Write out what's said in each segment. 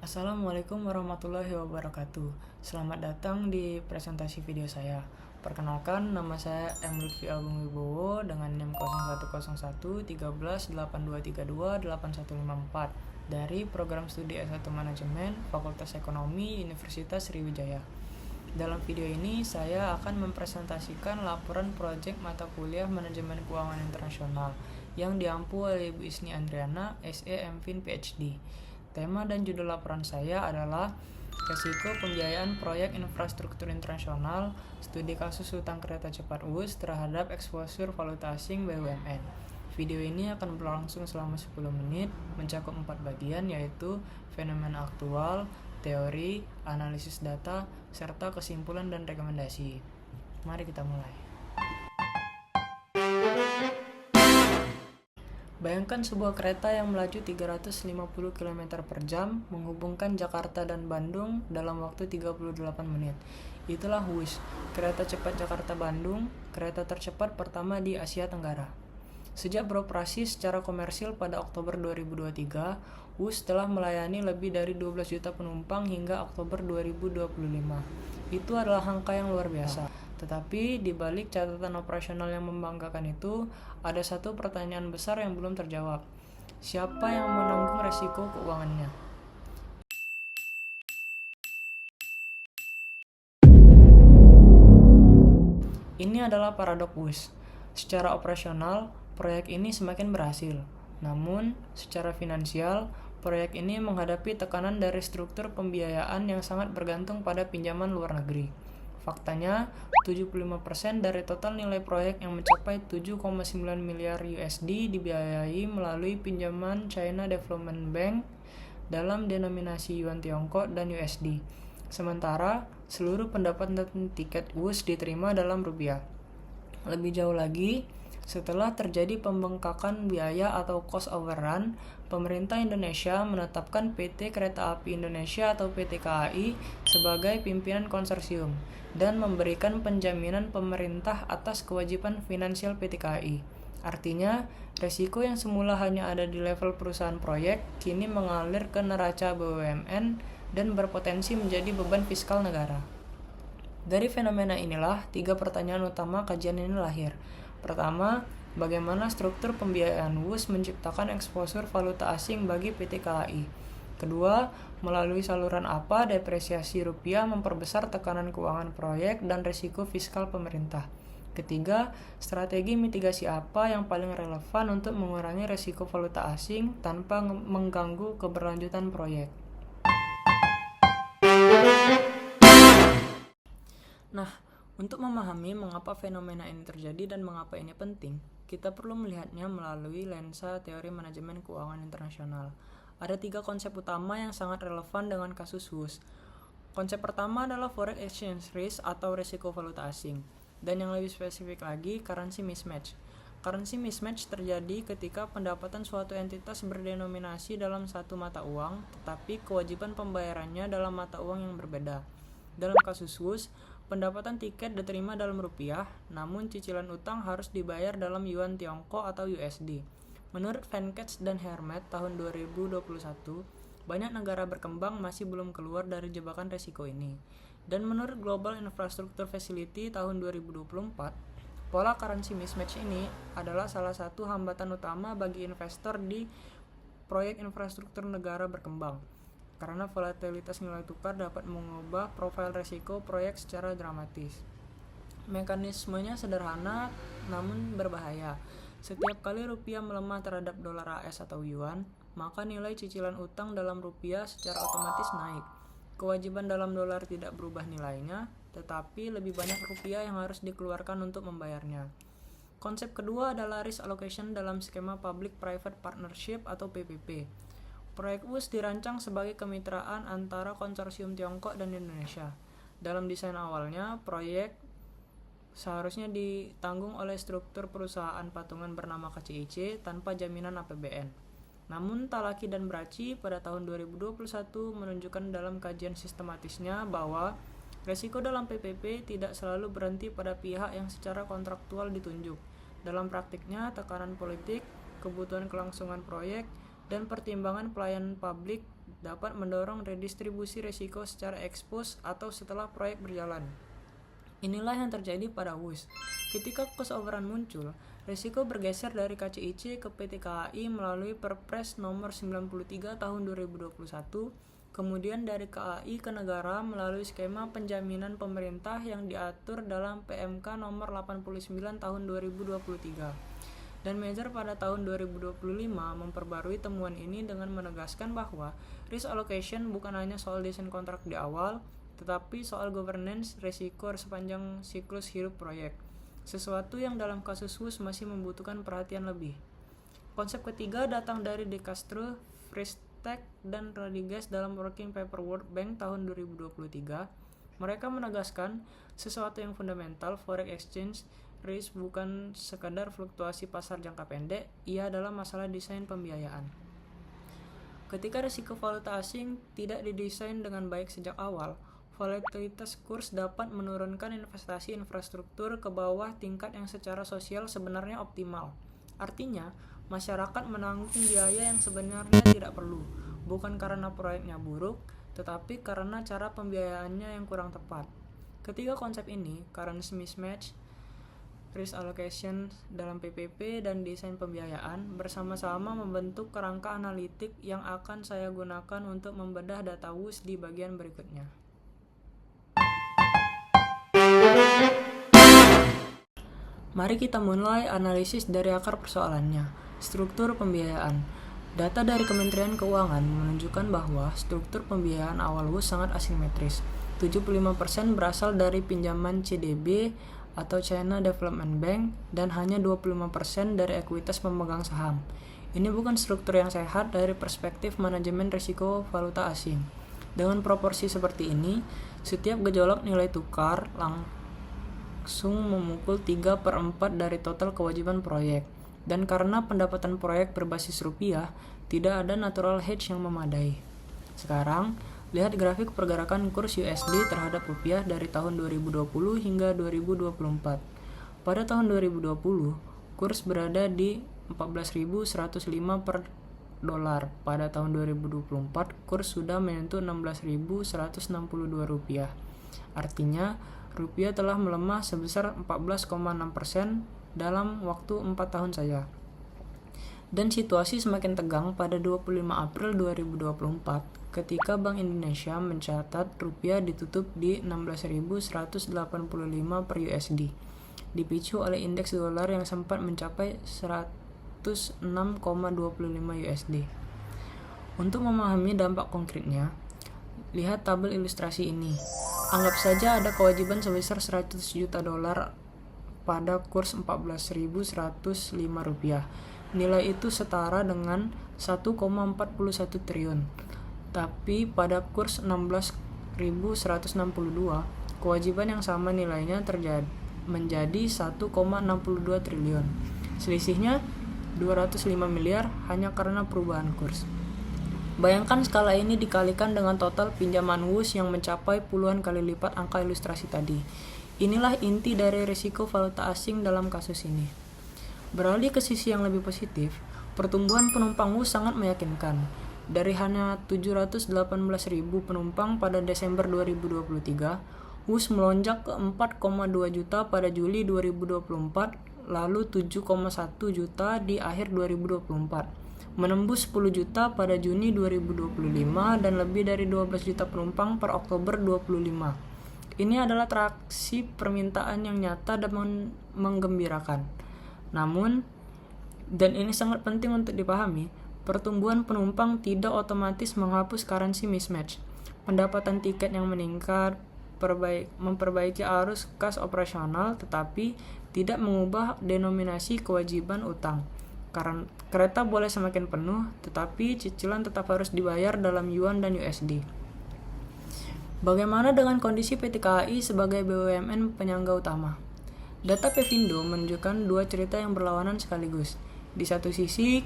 Assalamualaikum warahmatullahi wabarakatuh. Selamat datang di presentasi video saya. Perkenalkan, nama saya M. Lutfi Agung Wibowo dengan NIM 0101 1382328154 dari Program Studi S1 Manajemen Fakultas Ekonomi Universitas Sriwijaya. Dalam video ini, saya akan mempresentasikan laporan proyek mata kuliah Manajemen Keuangan Internasional yang diampu oleh Ibu Isni Andriana, SE MPhil PhD. Tema dan judul laporan saya adalah Resiko Pembiayaan Proyek Infrastruktur Internasional, Studi Kasus Hutang Kereta Cepat WUS terhadap Eksposur Valuta Asing BUMN. Video ini akan berlangsung selama 10 menit, mencakup 4 bagian yaitu fenomena aktual, teori, analisis data, serta kesimpulan dan rekomendasi. Mari kita mulai. Bayangkan sebuah kereta yang melaju 350 km per jam menghubungkan Jakarta dan Bandung dalam waktu 38 menit. Itulah WUS, kereta cepat Jakarta-Bandung, kereta tercepat pertama di Asia Tenggara. Sejak beroperasi secara komersil pada Oktober 2023, WUS telah melayani lebih dari 12 juta penumpang hingga Oktober 2025. Itu adalah angka yang luar biasa. Tetapi di balik catatan operasional yang membanggakan itu, ada satu pertanyaan besar yang belum terjawab. Siapa yang menanggung resiko keuangannya? Ini adalah paradok WUS. Secara operasional, proyek ini semakin berhasil. Namun, secara finansial, proyek ini menghadapi tekanan dari struktur pembiayaan yang sangat bergantung pada pinjaman luar negeri. Faktanya, 75% dari total nilai proyek yang mencapai 7,9 miliar USD dibiayai melalui pinjaman China Development Bank dalam denominasi Yuan Tiongkok dan USD. Sementara, seluruh pendapatan tiket WUS diterima dalam rupiah. Lebih jauh lagi, setelah terjadi pembengkakan biaya atau cost overrun, pemerintah Indonesia menetapkan PT Kereta Api Indonesia atau PT KAI sebagai pimpinan konsorsium dan memberikan penjaminan pemerintah atas kewajiban finansial PT KAI. Artinya, resiko yang semula hanya ada di level perusahaan proyek kini mengalir ke neraca BUMN dan berpotensi menjadi beban fiskal negara. Dari fenomena inilah, 3 pertanyaan utama kajian ini lahir. Pertama, bagaimana struktur pembiayaan WUS menciptakan eksposur valuta asing bagi PT KAI? Kedua, melalui saluran apa depresiasi rupiah memperbesar tekanan keuangan proyek dan risiko fiskal pemerintah? Ketiga, strategi mitigasi apa yang paling relevan untuk mengurangi risiko valuta asing tanpa mengganggu keberlanjutan proyek? Nah, untuk memahami mengapa fenomena ini terjadi dan mengapa ini penting, kita perlu melihatnya melalui lensa teori manajemen keuangan internasional. Ada 3 konsep utama yang sangat relevan dengan kasus WUS. Konsep pertama adalah foreign exchange risk atau risiko valuta asing, dan yang lebih spesifik lagi, currency mismatch. Currency mismatch terjadi ketika pendapatan suatu entitas berdenominasi dalam satu mata uang, tetapi kewajiban pembayarannya dalam mata uang yang berbeda. Dalam kasus WUS, pendapatan tiket diterima dalam rupiah, namun cicilan utang harus dibayar dalam Yuan Tiongkok atau USD. Menurut Venkats dan Hermet tahun 2021, banyak negara berkembang masih belum keluar dari jebakan resiko ini. Dan menurut Global Infrastructure Facility tahun 2024, pola currency mismatch ini adalah salah satu hambatan utama bagi investor di proyek infrastruktur negara berkembang. Karena volatilitas nilai tukar dapat mengubah profil risiko proyek secara dramatis. Mekanismenya sederhana namun berbahaya. Setiap kali rupiah melemah terhadap dolar AS atau yuan, maka nilai cicilan utang dalam rupiah secara otomatis naik. Kewajiban dalam dolar tidak berubah nilainya, tetapi lebih banyak rupiah yang harus dikeluarkan untuk membayarnya. Konsep kedua adalah risk allocation dalam skema Public-Private Partnership atau PPP. Proyek WUS dirancang sebagai kemitraan antara konsorsium Tiongkok dan Indonesia. Dalam desain awalnya, proyek seharusnya ditanggung oleh struktur perusahaan patungan bernama KCIC tanpa jaminan APBN. Namun Talaki dan Braci pada tahun 2021 menunjukkan dalam kajian sistematisnya bahwa resiko dalam PPP tidak selalu berhenti pada pihak yang secara kontraktual ditunjuk. Dalam praktiknya, tekanan politik, kebutuhan kelangsungan proyek, dan pertimbangan pelayanan publik dapat mendorong redistribusi risiko secara ex post atau setelah proyek berjalan. Inilah yang terjadi pada WUS. Ketika cost overrun muncul, risiko bergeser dari KCIC ke PT KAI melalui Perpres nomor 93 tahun 2021, kemudian dari KAI ke negara melalui skema penjaminan pemerintah yang diatur dalam PMK nomor 89 tahun 2023. Dan Major pada tahun 2025 memperbarui temuan ini dengan menegaskan bahwa risk allocation bukan hanya soal desain kontrak di awal, tetapi soal governance risiko sepanjang siklus hidup proyek, sesuatu yang dalam kasus WUS masih membutuhkan perhatian lebih. Konsep ketiga datang dari De Castro, Freitag, dan Rodriguez dalam Working Paper World Bank tahun 2023. Mereka menegaskan sesuatu yang fundamental, forex exchange risk bukan sekadar fluktuasi pasar jangka pendek, ia adalah masalah desain pembiayaan. Ketika risiko valuta asing tidak didesain dengan baik sejak awal, volatilitas kurs dapat menurunkan investasi infrastruktur ke bawah tingkat yang secara sosial sebenarnya optimal. Artinya, masyarakat menanggung biaya yang sebenarnya tidak perlu, bukan karena proyeknya buruk, tetapi karena cara pembiayaannya yang kurang tepat. Ketiga konsep ini, currency mismatch, risk allocation dalam PPP, dan desain pembiayaan bersama-sama membentuk kerangka analitik yang akan saya gunakan untuk membedah data WUS di bagian berikutnya. Mari kita mulai analisis dari akar persoalannya, struktur pembiayaan. Data dari Kementerian Keuangan menunjukkan bahwa struktur pembiayaan awal WUS sangat asimetris. 75% berasal dari pinjaman CDB atau China Development Bank dan hanya 25% dari ekuitas pemegang saham. Ini bukan struktur yang sehat dari perspektif manajemen risiko valuta asing. Dengan proporsi seperti ini, setiap gejolak nilai tukar langsung memukul 3/4 dari total kewajiban proyek. Dan karena pendapatan proyek berbasis rupiah, tidak ada natural hedge yang memadai. Sekarang, lihat grafik pergerakan kurs USD terhadap rupiah dari tahun 2020 hingga 2024. Pada tahun 2020, kurs berada di 14.105 per dolar. Pada tahun 2024, kurs sudah menyentuh 16.162 rupiah. Artinya, rupiah telah melemah sebesar 14,6% dalam waktu 4 tahun saja. Dan situasi semakin tegang pada 25 April 2024 ketika Bank Indonesia mencatat rupiah ditutup di 16.185 per USD, dipicu oleh indeks dolar yang sempat mencapai 106,25 USD. Untuk memahami dampak konkretnya, lihat tabel ilustrasi ini. Anggap saja ada kewajiban sebesar 100 juta dolar pada kurs 14.105 rupiah. Nilai itu setara dengan 1,41 triliun. Tapi pada kurs 16.162, kewajiban yang sama nilainya menjadi 1,62 triliun. Selisihnya 205 miliar hanya karena perubahan kurs. Bayangkan skala ini dikalikan dengan total pinjaman WUS yang mencapai puluhan kali lipat angka ilustrasi tadi. Inilah inti dari risiko valuta asing dalam kasus ini. Beralih ke sisi yang lebih positif, pertumbuhan penumpang WUS sangat meyakinkan. Dari hanya 718.000 penumpang pada Desember 2023, WUS melonjak ke 4,2 juta pada Juli 2024, lalu 7,1 juta di akhir 2024, menembus 10 juta pada Juni 2025, dan lebih dari 12 juta penumpang per Oktober 2025. Ini adalah traksi permintaan yang nyata dan menggembirakan. Namun, dan ini sangat penting untuk dipahami, pertumbuhan penumpang tidak otomatis menghapus currency mismatch. Pendapatan tiket yang meningkat memperbaiki arus kas operasional, tetapi tidak mengubah denominasi kewajiban utang. Karena kereta boleh semakin penuh, tetapi cicilan tetap harus dibayar dalam yuan dan USD. Bagaimana dengan kondisi PT KAI sebagai BUMN penyangga utama? Data Pevindo menunjukkan dua cerita yang berlawanan sekaligus. Di satu sisi,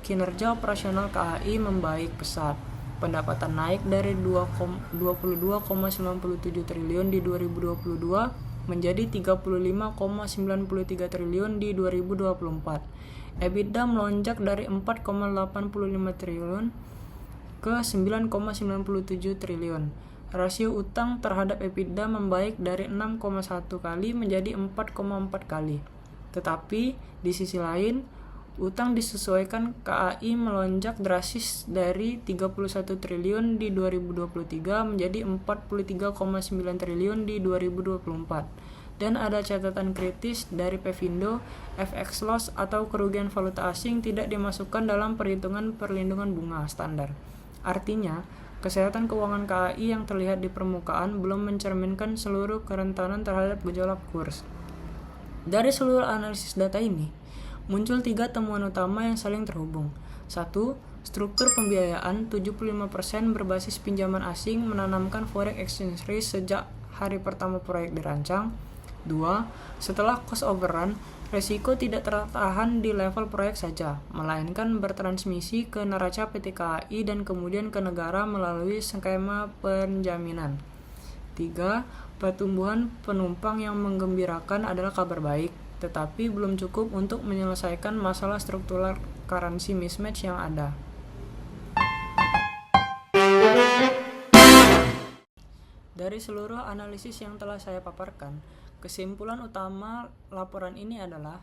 kinerja operasional KAI membaik pesat. Pendapatan naik dari 22,97 triliun di 2022 menjadi 35,93 triliun di 2024. EBITDA melonjak dari 4,85 triliun ke ke 9,97 triliun. Rasio utang terhadap EBITDA membaik dari 6,1 kali menjadi 4,4 kali. Tetapi di sisi lain, utang disesuaikan KAI melonjak drastis dari 31 triliun di 2023 menjadi 43,9 triliun di 2024. Dan ada catatan kritis dari Pevindo, FX loss atau kerugian valuta asing tidak dimasukkan dalam perhitungan perlindungan bunga standar. Artinya, kesehatan keuangan KAI yang terlihat di permukaan belum mencerminkan seluruh kerentanan terhadap gejolak kurs. Dari seluruh analisis data ini, muncul 3 temuan utama yang saling terhubung. 1. Struktur pembiayaan 75% berbasis pinjaman asing menanamkan foreign exchange risk sejak hari pertama proyek dirancang. 2. Setelah cost overrun, resiko tidak tertahan di level proyek saja, melainkan bertransmisi ke neraca PT KAI dan kemudian ke negara melalui skema penjaminan. 3. Pertumbuhan penumpang yang menggembirakan adalah kabar baik, tetapi belum cukup untuk menyelesaikan masalah struktural currency mismatch yang ada. Dari seluruh analisis yang telah saya paparkan, kesimpulan utama laporan ini adalah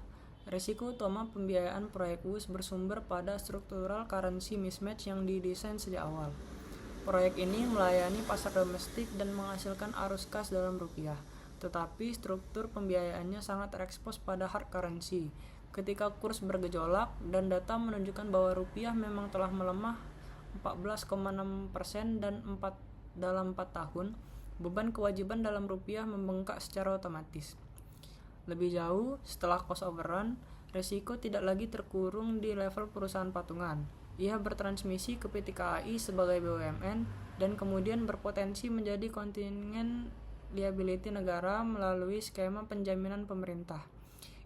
risiko utama pembiayaan proyek WUS bersumber pada struktural currency mismatch yang didesain sejak awal. Proyek ini melayani pasar domestik dan menghasilkan arus kas dalam rupiah, tetapi struktur pembiayaannya sangat terekspos pada hard currency. Ketika kurs bergejolak dan data menunjukkan bahwa rupiah memang telah melemah 14,6% dalam 4 tahun, beban kewajiban dalam rupiah membengkak secara otomatis. Lebih jauh, setelah cost overrun, risiko tidak lagi terkurung di level perusahaan patungan. Ia bertransmisi ke PT KAI sebagai BUMN dan kemudian berpotensi menjadi kontingen liability negara melalui skema penjaminan pemerintah.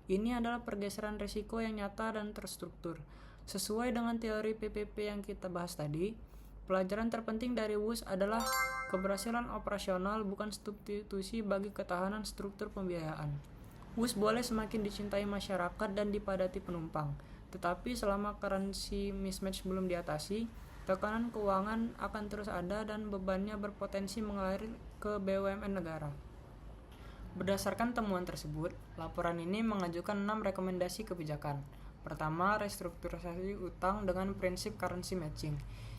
Ini adalah pergeseran risiko yang nyata dan terstruktur. Sesuai dengan teori PPP yang kita bahas tadi, pelajaran terpenting dari WUS adalah keberhasilan operasional bukan substitusi bagi ketahanan struktur pembiayaan. WUS boleh semakin dicintai masyarakat dan dipadati penumpang, tetapi selama currency mismatch belum diatasi, tekanan keuangan akan terus ada dan bebannya berpotensi mengalir ke BUMN negara. Berdasarkan temuan tersebut, laporan ini mengajukan 6 rekomendasi kebijakan. Pertama, restrukturisasi utang dengan prinsip currency matching.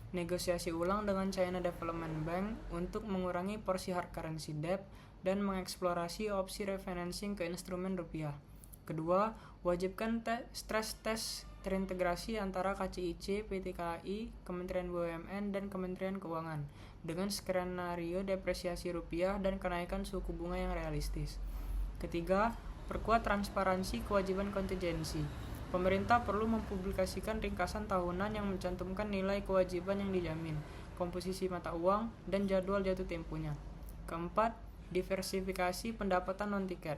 Negosiasi ulang dengan China Development Bank untuk mengurangi porsi hard currency debt dan mengeksplorasi opsi refinancing ke instrumen rupiah. Kedua, wajibkan stress test terintegrasi antara KCIC, PT KAI, Kementerian BUMN, dan Kementerian Keuangan dengan skenario depresiasi rupiah dan kenaikan suku bunga yang realistis. Ketiga, perkuat transparansi kewajiban kontingensi. Pemerintah perlu mempublikasikan ringkasan tahunan yang mencantumkan nilai kewajiban yang dijamin, komposisi mata uang, dan jadwal jatuh temponya. Keempat, diversifikasi pendapatan non-tiket.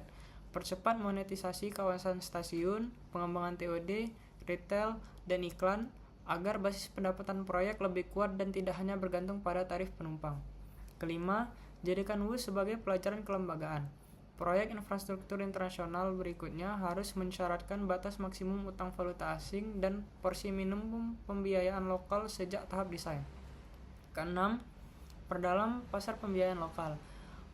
Percepat monetisasi kawasan stasiun, pengembangan TOD, retail, dan iklan agar basis pendapatan proyek lebih kuat dan tidak hanya bergantung pada tarif penumpang. Kelima, jadikan WUS sebagai pelajaran kelembagaan. Proyek infrastruktur internasional berikutnya harus mensyaratkan batas maksimum utang valuta asing dan porsi minimum pembiayaan lokal sejak tahap desain. Keenam, perdalam pasar pembiayaan lokal.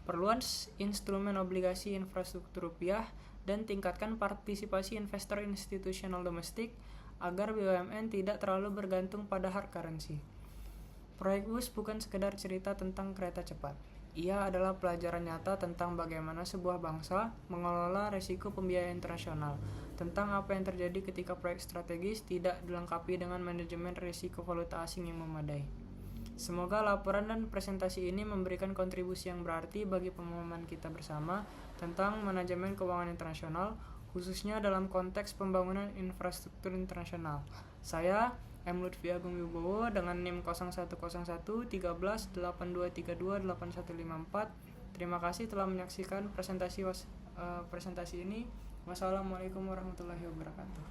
Perluas instrumen obligasi infrastruktur rupiah dan tingkatkan partisipasi investor institusional domestik agar BUMN tidak terlalu bergantung pada hard currency. Proyek WUS bukan sekedar cerita tentang kereta cepat. Ia adalah pelajaran nyata tentang bagaimana sebuah bangsa mengelola risiko pembiayaan internasional, tentang apa yang terjadi ketika proyek strategis tidak dilengkapi dengan manajemen risiko valuta asing yang memadai. Semoga laporan dan presentasi ini memberikan kontribusi yang berarti bagi pemahaman kita bersama tentang manajemen keuangan internasional, khususnya dalam konteks pembangunan infrastruktur internasional. Saya, M. Lutfi Agung Wibowo dengan NIM 0101 13 8232 8154. Terima kasih telah menyaksikan presentasi ini. Wassalamualaikum warahmatullahi wabarakatuh.